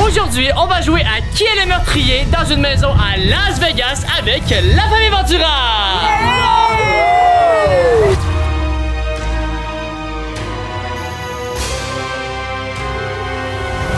Aujourd'hui, on va jouer à Qui est le meurtrier dans une maison à Las Vegas avec la famille Ventura.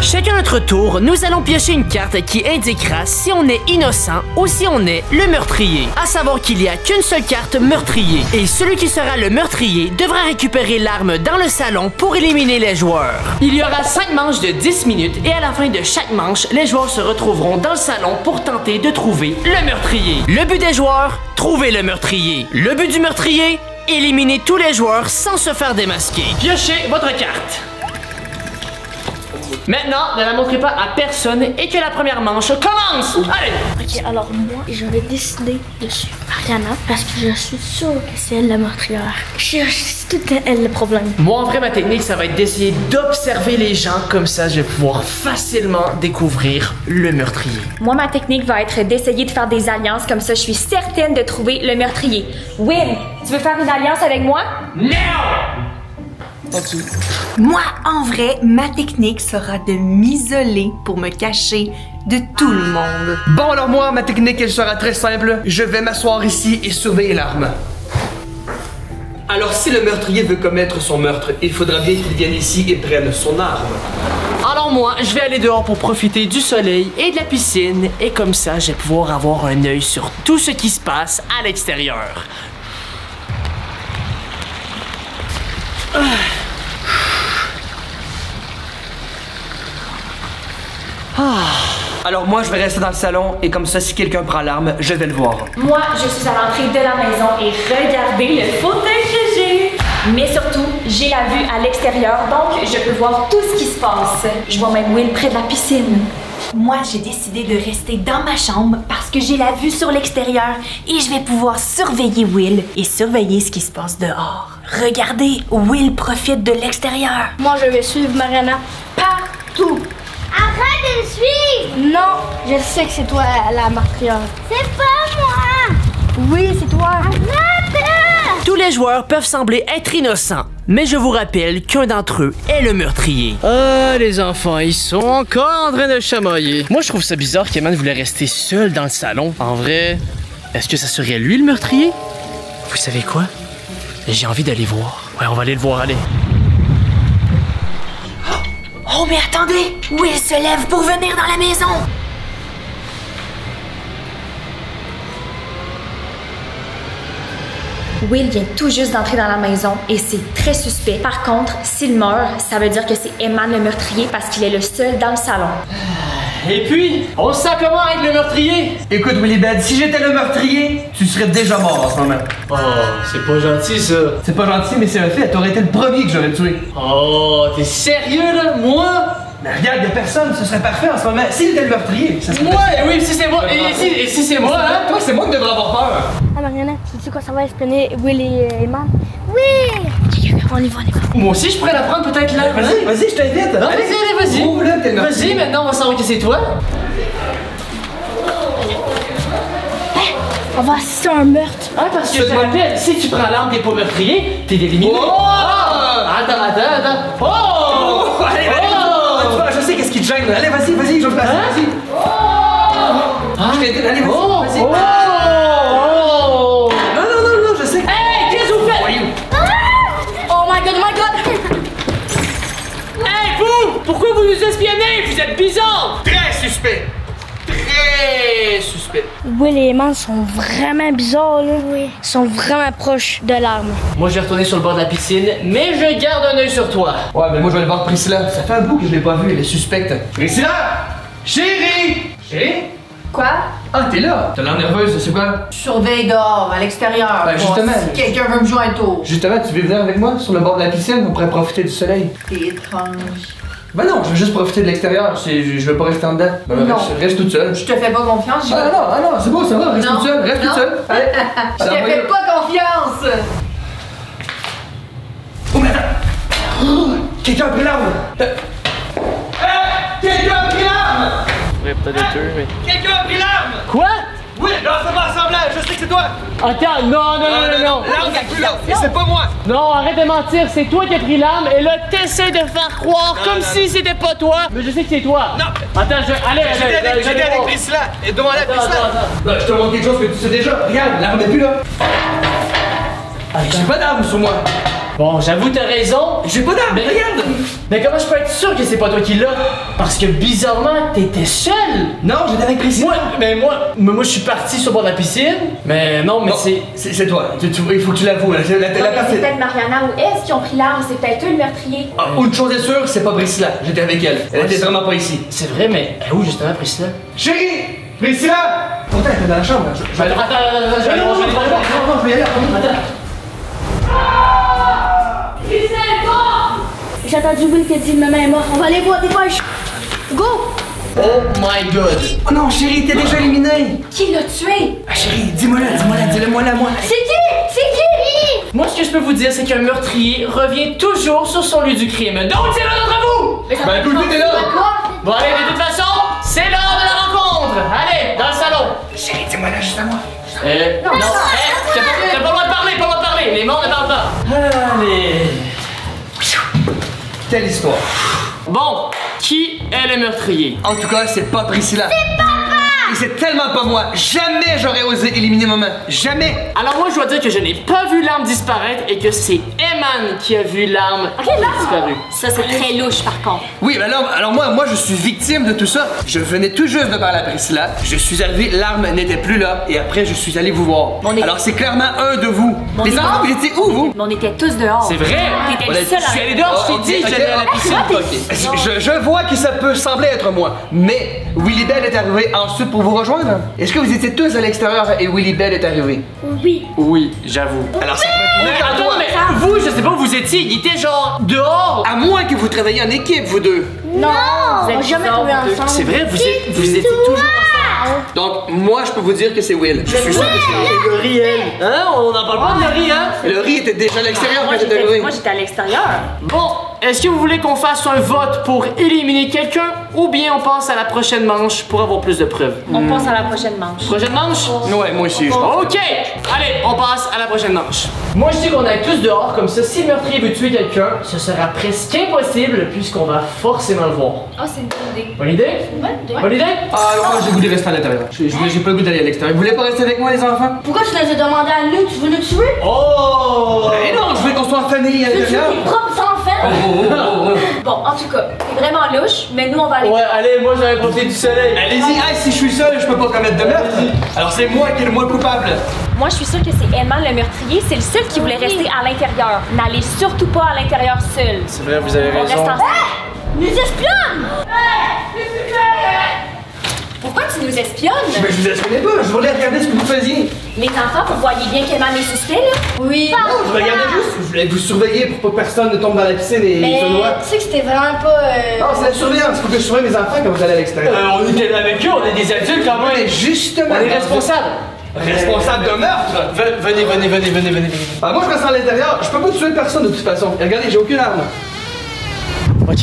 Chacun notre tour, nous allons piocher une carte qui indiquera si on est innocent ou si on est le meurtrier. À savoir qu'il n'y a qu'une seule carte meurtrier. Et celui qui sera le meurtrier devra récupérer l'arme dans le salon pour éliminer les joueurs. Il y aura 5 manches de 10 minutes et à la fin de chaque manche, les joueurs se retrouveront dans le salon pour tenter de trouver le meurtrier. Le but des joueurs, trouver le meurtrier. Le but du meurtrier, éliminer tous les joueurs sans se faire démasquer. Piochez votre carte. Maintenant, ne la montrez pas à personne et que la première manche commence! Allez! Ok, alors moi, j'aurais décidé de suivre Mariana parce que je suis sûre que c'est elle la meurtrière. C'est tout elle le problème. Moi, en vrai, ma technique, ça va être d'essayer d'observer les gens. Comme ça, je vais pouvoir facilement découvrir le meurtrier. Moi, ma technique va être d'essayer de faire des alliances. Comme ça, je suis certaine de trouver le meurtrier. Will, tu veux faire une alliance avec moi? Non! Ok. Moi, en vrai, ma technique sera de m'isoler pour me cacher de tout le monde. Bon, alors moi, ma technique, elle sera très simple. Je vais m'asseoir ici et surveiller l'arme. Alors, si le meurtrier veut commettre son meurtre, il faudra bien qu'il vienne ici et prenne son arme. Alors moi, je vais aller dehors pour profiter du soleil et de la piscine. Et comme ça, je vais pouvoir avoir un œil sur tout ce qui se passe à l'extérieur. Alors moi, je vais rester dans le salon et comme ça, si quelqu'un prend l'arme, je vais le voir. Moi, je suis à l'entrée de la maison et regardez le fauteuil que j'ai. Mais surtout, j'ai la vue à l'extérieur, donc je peux voir tout ce qui se passe. Je vois même Will près de la piscine. Moi, j'ai décidé de rester dans ma chambre parce que j'ai la vue sur l'extérieur et je vais pouvoir surveiller Will et surveiller ce qui se passe dehors. Regardez, Will profite de l'extérieur. Moi, je vais suivre Mariana partout. Arrête de me suivre! Non, je sais que c'est toi la meurtrière. C'est pas moi! Oui, c'est toi. Arrête! Tous les joueurs peuvent sembler être innocents, mais je vous rappelle qu'un d'entre eux est le meurtrier. Ah, les enfants, ils sont encore en train de chamailler. Moi, je trouve ça bizarre qu'Eman voulait rester seul dans le salon. En vrai, est-ce que ça serait lui le meurtrier? Vous savez quoi? J'ai envie d'aller voir. Ouais, on va aller le voir, allez. Oh, mais attendez! Will se lève pour venir dans la maison! Will vient tout juste d'entrer dans la maison et c'est très suspect. Par contre, s'il meurt, ça veut dire que c'est Eman le meurtrier parce qu'il est le seul dans le salon. Et puis, on sait comment être le meurtrier? Écoute, Willibed, si j'étais le meurtrier, tu serais déjà mort en ce moment. Oh, c'est pas gentil, ça. C'est pas gentil, mais c'est un fait. T'aurais été le premier que j'aurais tué. Oh, t'es sérieux, là? Moi? Mais regarde, y'a personne, ce serait parfait en ce moment. S'il était le meurtrier, ça serait... Ouais, oui, si c'est moi. Et si c'est moi, hein? Toi, c'est moi qui devrais avoir peur. Ah, Mariana, tu sais quoi, ça va espionner Will et Eman? Oui! On y va, on y va. Moi aussi, je pourrais la prendre peut-être là. Vas-y, vas-y, je t'invite. Non, vas-y, vas-y. Ouvre là, t'es le meurtrier. Vas-y, maintenant, on va savoir que c'est toi. On va assister à un meurtre. Ah, parce que je te rappelle, si tu prends l'arme, t'es pas meurtrier, t'es éliminé. Oh! Attends. Oh! Allez, je sais qu'est-ce qui te gêne. Allez, vas-y, je vais le passer. Vas-y. Je t'invite, allez, vas-y. Non, je sais. Hey, qu'est-ce que vous faites? Oh my god! Hey, vous! Pourquoi vous nous espionnez? Vous êtes bizarres! Très suspect. Très suspect. Will et Eman sont vraiment bizarres, là. Oui. Ils sont vraiment proches de l'arme. Moi, je vais retourner sur le bord de la piscine, mais je garde un œil sur toi. Ouais, mais moi, je vais aller voir Priscilla. Ça fait un bout que je l'ai pas vue, elle est suspecte. Priscilla! Chérie! Chérie? Quoi? Ah, t'es là! T'as l'air nerveuse, c'est quoi? Surveille dehors, à l'extérieur. Ben, justement. Si quelqu'un veut me jouer un tour. Justement, tu veux venir avec moi sur le bord de la piscine? On pourrait profiter du soleil. T'es étrange. Ben non, je veux juste profiter de l'extérieur. Je veux pas rester en dedans. Ben, Non. Reste toute seule. Je te fais pas confiance, j'y vais. Ah non, c'est beau, ça va. Reste Non. toute seule, reste Non. toute seule. Allez. Je te fais pas confiance! Oh, mais attends! Oh, quelqu'un a pris l'arme! Quelqu'un a pris l'arme! Ouais, peut-être deux, mais... Quelqu'un a pris l'arme! Quoi? Oui, non, ça va semblant. Je sais que c'est toi! Attends, non. L'arme n'est plus là, et c'est pas moi! Non, arrête de mentir, c'est toi qui as pris l'arme et là t'essaies de faire croire comme si c'était pas toi. Mais je sais que c'est toi. Non. Attends, allez. J'étais avec Priscilla, et demandez à Priscilla. Attends. Je te montre quelque chose que tu sais déjà. Regarde, l'arme n'est plus là. J'ai pas d'arme sur moi. Bon, j'avoue, t'as raison. J'ai pas d'arme, regarde. Mais comment je peux être sûr que c'est pas toi qui l'as? Parce que bizarrement, t'étais seul. Non, j'étais avec Priscilla. Moi, je suis parti sur le bord de la piscine. Mais non, c'est toi. Il faut que tu l'avoues. C'est peut-être Mariana ou S qui ont pris l'arme, c'est peut-être eux le meurtrier. Une chose est sûre, c'est pas Priscilla. J'étais avec elle. Elle était vraiment pas ici. C'est vrai, mais où justement, Priscilla? Chérie! Priscilla! Pourtant, elle était dans la chambre. Attends, je vais aller voir. Je vais y aller. J'ai entendu Will qui a dit maman est morte. On va aller voir des poches. Go! Oh my god! Oh non, chérie, t'es déjà éliminée! Qui l'a tué? Ah chérie, dis-moi-la, dis-le-moi là, moi! C'est qui? Moi, ce que je peux vous dire, c'est qu'un meurtrier revient toujours sur son lieu du crime. Donc, c'est l'un d'entre vous! Ben écoute, t'es là! Bon, allez, de toute façon, c'est l'heure de la rencontre! Allez, dans le salon! Chérie, dis-moi là, juste à moi! Non, t'as pas le droit de parler, les morts ne parlent pas! Allez! Telle histoire. Bon, qui est le meurtrier? En tout cas, c'est pas Priscilla. C'est papa! Et c'est tellement pas moi. Jamais j'aurais osé éliminer maman. Jamais! Alors moi, je dois dire que je n'ai pas vu l'arme disparaître et que c'est Eman qui a vu l'arme disparu. Ça, c'est très louche par contre. Oui, mais alors moi, je suis victime de tout ça. Je venais tout juste de parler à Priscilla. Je suis arrivé, l'arme n'était plus là. Et après, je suis allé vous voir. Alors, c'est clairement un de vous. Les enfants, vous étiez où, vous? Mais on était tous dehors. C'est vrai! T'étais le seul Je suis allé dehors, je t'ai dit, j'allais à la piscine. Je vois que ça peut sembler être moi. Mais Willy Bell est arrivé ensuite pour vous rejoindre. Est-ce que vous étiez tous à l'extérieur et Willy Bell est arrivé? Oui. Oui, j'avoue. Alors, ça peut être Attends, mais vous, je sais pas où vous étiez, il était genre dehors. À moins que vous travailliez en équipe, vous deux. Non, Vous êtes on n'a jamais bizarres, trouvé vous deux. ensemble. C'est vrai, vous étiez toujours ensemble. Donc, moi, je peux vous dire que c'est Will. Je suis sûr que c'est Will. Le riz, elle. Hein? On n'en parle pas de le riz, hein? Le riz était déjà à l'extérieur quand j'étais Moi, arrivé. j'étais à l'extérieur. Bon, est-ce que vous voulez qu'on fasse un vote pour éliminer quelqu'un ou bien on passe à la prochaine manche pour avoir plus de preuves? On passe à la prochaine manche. Prochaine manche? Ouais, moi aussi, je pense. Ok! Allez, on passe à la prochaine manche. Moi, je dis qu'on aille tous dehors, comme ça, si le meurtrier veut tuer quelqu'un, ce sera presque impossible puisqu'on va forcément le voir. Oh, c'est une bonne idée. Bonne idée? Bonne idée? Ah, alors moi, j'ai voulu rester à l'intérieur. J'ai pas le goût d'aller à l'extérieur. Vous voulez pas rester avec moi, les enfants? Pourquoi tu nous as demandé à nous? Tu veux nous tuer? Oh! Eh non, je veux qu'on soit en famille à Tu veux tuer l'intérieur. tes propres enfants? Bon, en tout cas, c'est vraiment louche, mais nous, on va aller. Ouais, allez, moi j'avais profité du soleil. Allez-y, hey, si je suis seul, je peux pas commettre de meurtre. Alors c'est moi qui est le moins coupable. Moi, je suis sûre que c'est Eman le meurtrier. C'est le seul qui voulait rester à l'intérieur. N'allez surtout pas à l'intérieur seul. C'est vrai, vous avez On reste ensemble. Nous espionnes! Pourquoi tu nous espionnes? Mais je vous espionnais pas, je voulais regarder ce que vous faisiez. Les enfants, vous voyez bien qu'Eman est suspect, là? Oui. Non, je regardais juste, je voulais vous surveiller pour pas que personne ne tombe dans la piscine et Mais se noie. tu sais que c'était vraiment pas. Non, c'est la surveillance, faut que je surveille mes enfants quand vous allez à l'extérieur. On était là avec eux, on est des adultes quand Mais même. justement, On est responsables. responsable de meurtre. Venez. Ah, moi je reste à l'intérieur, je peux pas tuer personne de toute façon. Et regardez, j'ai aucune arme. Ok,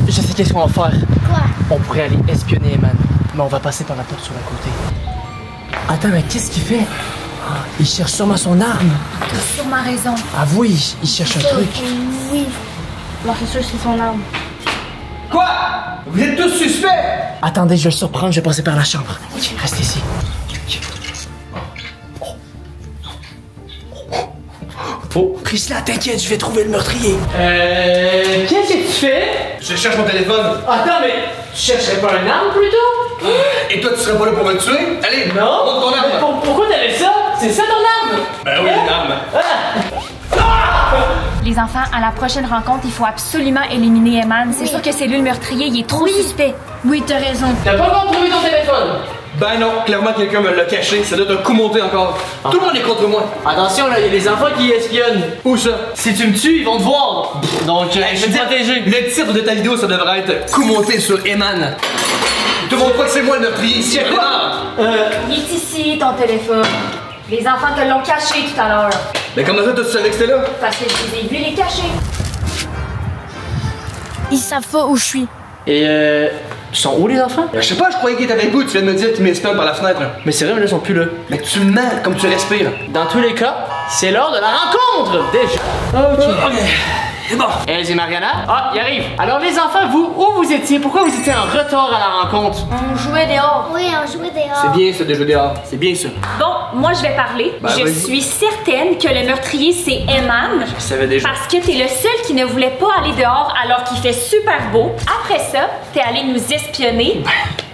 je sais qu'est-ce qu'on va faire. Quoi? On pourrait aller espionner Eman, mais on va passer par la porte sur le côté. Attends, mais qu'est-ce qu'il fait? Il cherche sûrement son arme. T'as sûrement raison. Ah oui, il cherche un truc. Oui. Non, c'est sûr que c'est son arme. Quoi? Vous êtes tous suspects? Attendez, je vais le surprendre, je vais passer par la chambre. Reste ici. Oh, Priscilla, t'inquiète, je vais trouver le meurtrier. Qu'est-ce que tu fais? Je cherche mon téléphone. Attends, mais tu chercherais pas une arme plutôt? Et toi, tu serais pas là pour me tuer? Allez, Non? montre ton Mais arme. pourquoi t'avais ça? C'est ça ton arme? Ben oui, une arme. Les enfants, à la prochaine rencontre, il faut absolument éliminer Eman. C'est sûr que c'est lui le meurtrier, il est trop suspect. Oui, t'as raison. T'as pas encore trouvé ton téléphone? Ben non, clairement quelqu'un me l'a caché, ça doit être un coup monté encore. Tout le monde est contre moi. Attention, là, il y a des enfants qui espionnent. Où ça? Si tu me tues, ils vont te voir. Donc, je Je suis veux dire, protégé. le titre de ta vidéo, ça devrait être coup monté sur Eman. Tout le monde croit que c'est moi le meurtrier. Si elle est mort. Il est ici, ton téléphone. Les enfants te l'ont caché tout à l'heure. Mais comment ça, tu savais que c'était là? Parce que je les ai vus les cacher. Ils savent pas où je suis. Et Ils sont où les enfants? Je sais pas, je croyais qu'il était avec vous. Tu viens de me dire que tu m'espionnes par la fenêtre. Mais c'est vrai, mais là, ils sont plus là. Mais tu me mens comme tu respires. Dans tous les cas, c'est l'heure de la rencontre, déjà. Ok. C'est bon. Elsa et Mariana. Ah, il arrive. Alors les enfants, vous, où vous étiez? Pourquoi vous étiez en retard à la rencontre? On jouait dehors. Oui, on jouait dehors. C'est bien ça de jouer dehors. C'est bien ça. Bon, moi je vais parler. Ben, je vas-y. suis certaine que le meurtrier c'est Eman. Je savais déjà. Parce que t'es le seul qui ne voulait pas aller dehors alors qu'il fait super beau. Après ça, t'es allé nous espionner.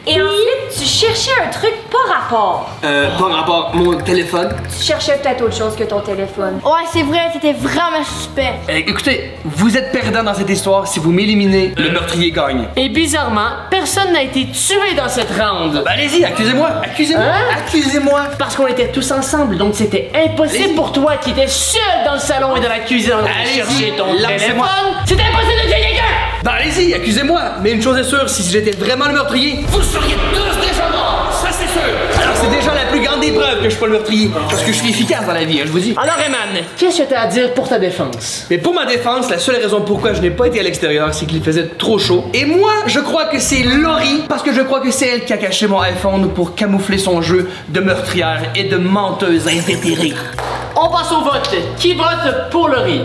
Et ensuite, tu cherchais un truc pas rapport. Pas rapport. Mon téléphone. Tu cherchais peut-être autre chose que ton téléphone. Ouais, c'est vrai, t'étais vraiment suspect. Écoutez, vous êtes perdant dans cette histoire. Si vous m'éliminez, le meurtrier gagne. Et bizarrement, personne n'a été tué dans cette ronde. Ben, allez-y, accusez-moi. Accusez-moi. Hein? Accusez-moi. Parce qu'on était tous ensemble, donc c'était impossible Allez-y. pour toi qui étais seul dans le salon et dans la cuisine en train de Allez-y, chercher ton lancez-moi. téléphone. C'était impossible de tuer quelqu'un! Ben, allez-y, accusez-moi. Mais une chose est sûre, si j'étais vraiment le meurtrier, vous seriez tous déjà morts. Ça, c'est sûr. Alors, c'est déjà la plus grande des preuves que je suis pas le meurtrier. Parce que je suis efficace dans la vie, hein, je vous dis. Alors Eman, qu'est-ce que t'as à dire pour ta défense? Mais pour ma défense, la seule raison pourquoi je n'ai pas été à l'extérieur, c'est qu'il faisait trop chaud. Et moi, je crois que c'est Laurie, parce que je crois que c'est elle qui a caché mon iPhone pour camoufler son jeu de meurtrière et de menteuse invétérée. On passe au vote. Qui vote pour le riz?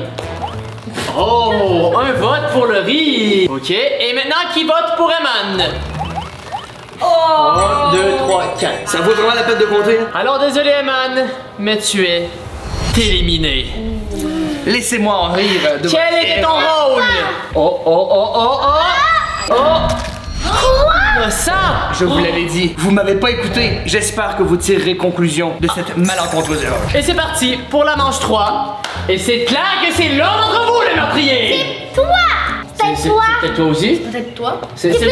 Oh, un vote pour le riz. Ok, et maintenant qui vote pour Eman? 1, 2, 3, 4. Ça vaut vraiment la peine de compter? Alors désolé Eman, mais tu es éliminé. Laissez-moi en rire de Quel était ton rôle? Oh, oh, oh, oh, oh! Oh! Innocent! Je vous l'avais dit, vous m'avez pas écouté. J'espère que vous tirerez conclusion de cette malencontreuse erreur. Et c'est parti pour la manche 3. Et c'est clair que c'est l'un d'entre vous le meurtrier! Toi! C'est toi! C'est toi aussi? Peut-être toi. C'est l'un d'entre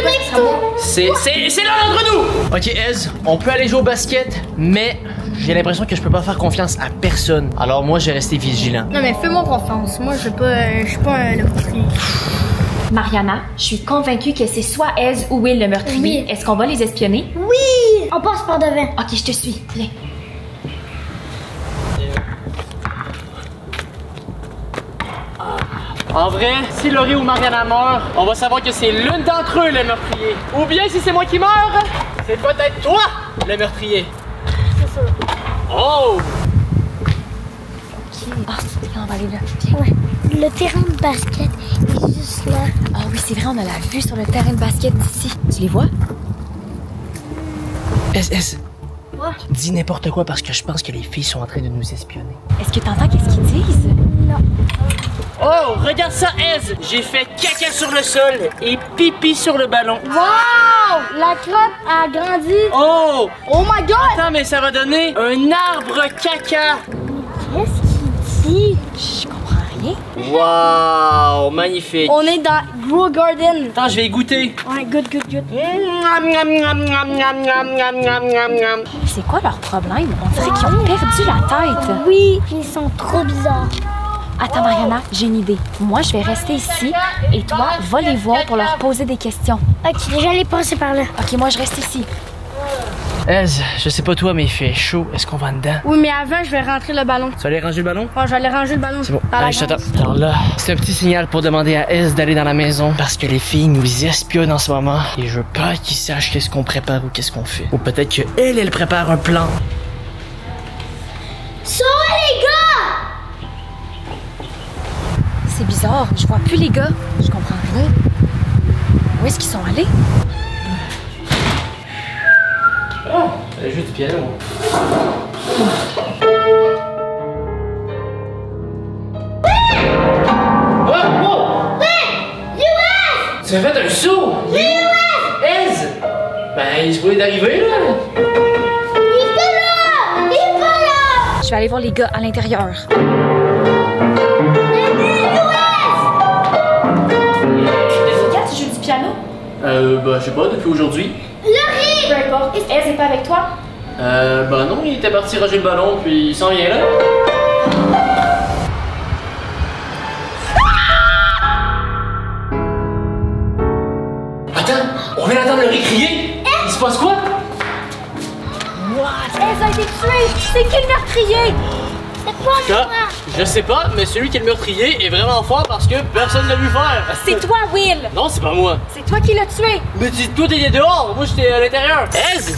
nous! Ok, Ez, on peut aller jouer au basket, mais j'ai l'impression que je peux pas faire confiance à personne. Alors moi, je vais rester vigilant. Non, mais fais-moi confiance. Moi, je suis pas un meurtrier. Mariana, je suis convaincue que c'est soit Ez ou Will le meurtrier. Oui. Est-ce qu'on va les espionner? Oui! On passe par devant. Ok, je te suis. Viens. En vrai, si Laurie ou Mariana meurt, on va savoir que c'est l'une d'entre eux le meurtrier. Ou bien si c'est moi qui meurs, c'est peut-être toi le meurtrier. C'est sûr. Oh! Ah, on va aller là. Viens. Ouais. Le terrain de basket est juste là. Ah oui, c'est vrai, on a la vue sur le terrain de basket d'ici. Tu les vois? S. Quoi? Dis n'importe quoi parce que je pense que les filles sont en train de nous espionner. Est-ce que t'entends qu'est-ce qu'ils disent? Oh, regarde ça, Ez! J'ai fait caca sur le sol et pipi sur le ballon. Wow! La crotte a grandi. Oh! Oh my god! Attends, mais ça va donner un arbre caca! Qu'est-ce qu'il dit? Je comprends rien. Wow! Magnifique! On est dans Grow Garden. Attends, je vais y goûter. Ouais, good. C'est quoi leur problème? On dirait qu'ils ont perdu la tête. Oui, ils sont trop bizarres. Attends, Mariana, j'ai une idée. Moi, je vais rester ici et toi, va les voir pour leur poser des questions. Ok, déjà les passer par là. Ok, moi, je reste ici. Ez, je sais pas toi, mais il fait chaud. Est-ce qu'on va en dedans? Oui, mais avant, je vais rentrer le ballon. Tu vas aller ranger le ballon? Ouais, je vais aller ranger le ballon. C'est bon. Dans la Allez, je t'attends. grange. Alors là, c'est un petit signal pour demander à Ez d'aller dans la maison parce que les filles nous espionnent en ce moment et je veux pas qu'ils sachent qu'est-ce qu'on prépare ou qu'est-ce qu'on fait. Ou peut-être qu'elle, elle prépare un plan. Sauvez les gars! C'est bizarre, je vois plus les gars. Je comprends rien. Où est-ce qu'ils sont allés? Oh, elle joue du piano. Oh! Tu as fait un saut! Ez! Ben, il se pouvait d'arriver, là! Il est pas là! Il est pas là! Je vais aller voir les gars à l'intérieur. Quand tu joues du piano? Ben, je sais pas, depuis aujourd'hui. Laurie! Peu importe. Elle n'est pas avec toi? Ben non, il était parti ranger le ballon, puis il s'en vient là. Attends, on vient d'entendre le riz crier! Il se passe quoi? Elle a été tuée! C'est qui le meurtrier? C'est pas moi. Je sais pas, mais celui qui est le meurtrier est vraiment fort parce que personne l'a vu faire. C'est toi, Will! Non, c'est pas moi. C'est toi qui l'as tué! Mais toi, t'étais dehors, moi j'étais à l'intérieur. Ez!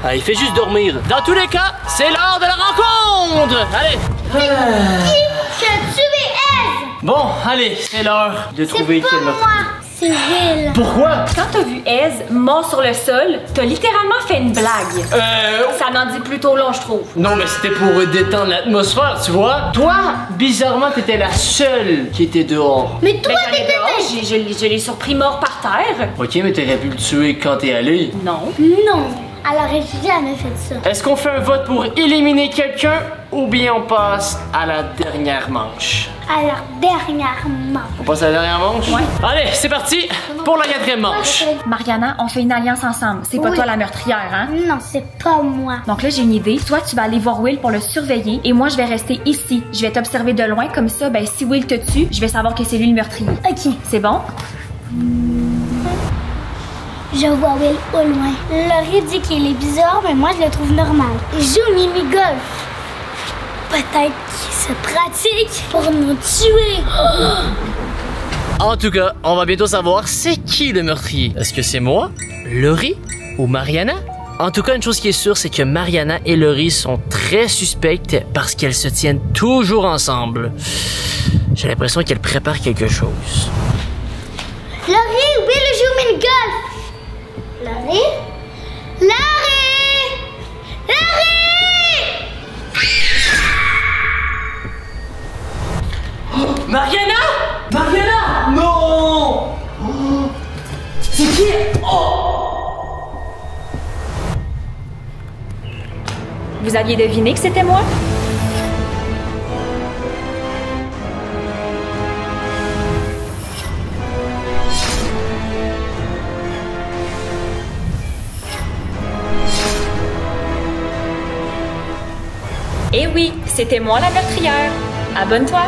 Ah, il fait juste dormir. Dans tous les cas, c'est l'heure de la rencontre! Allez! Qui a tué Ez? Bon, allez, c'est l'heure de trouver C'est qui est pas le meurtrier. moi. C'est Will. Pourquoi? Quand t'as vu Ez mort sur le sol, t'as littéralement fait une blague. Ça n'en dit plutôt long, je trouve. Non, mais c'était pour détendre l'atmosphère, tu vois? Toi, bizarrement, t'étais la seule qui était dehors. Mais toi, Ben, j'allais dehors, je l'ai surpris mort par terre. Ok, mais t'aurais pu le tuer quand t'es allé. Non. Non. Alors, j'ai jamais fait ça. Est-ce qu'on fait un vote pour éliminer quelqu'un ou bien on passe à la dernière manche? Alors, dernièrement. On passe à la dernière manche? Ouais. Allez, c'est parti pour la 4e manche. Mariana, on fait une alliance ensemble. C'est pas Oui. toi la meurtrière, hein? Non, c'est pas moi. Donc là, j'ai une idée. Toi, tu vas aller voir Will pour le surveiller et moi, je vais rester ici. Je vais t'observer de loin, comme ça, ben, si Will te tue, je vais savoir que c'est lui le meurtrier. Ok. C'est bon? Je vois Will au loin. Laurie dit qu'il est bizarre, mais moi je le trouve normal. Il joue au mini-golf. Peut-être qu'il se pratique pour nous tuer. En tout cas, on va bientôt savoir c'est qui le meurtrier. Est-ce que c'est moi, Laurie ou Mariana? En tout cas, une chose qui est sûre, c'est que Mariana et Laurie sont très suspectes parce qu'elles se tiennent toujours ensemble. J'ai l'impression qu'elles préparent quelque chose. Laurie, Will joue au mini-golf. Laurie? Laurie! Laurie! Mariana? Mariana? Non! C'est qui? Vous aviez deviné que c'était moi? Eh oui, c'était moi la meurtrière. Abonne-toi!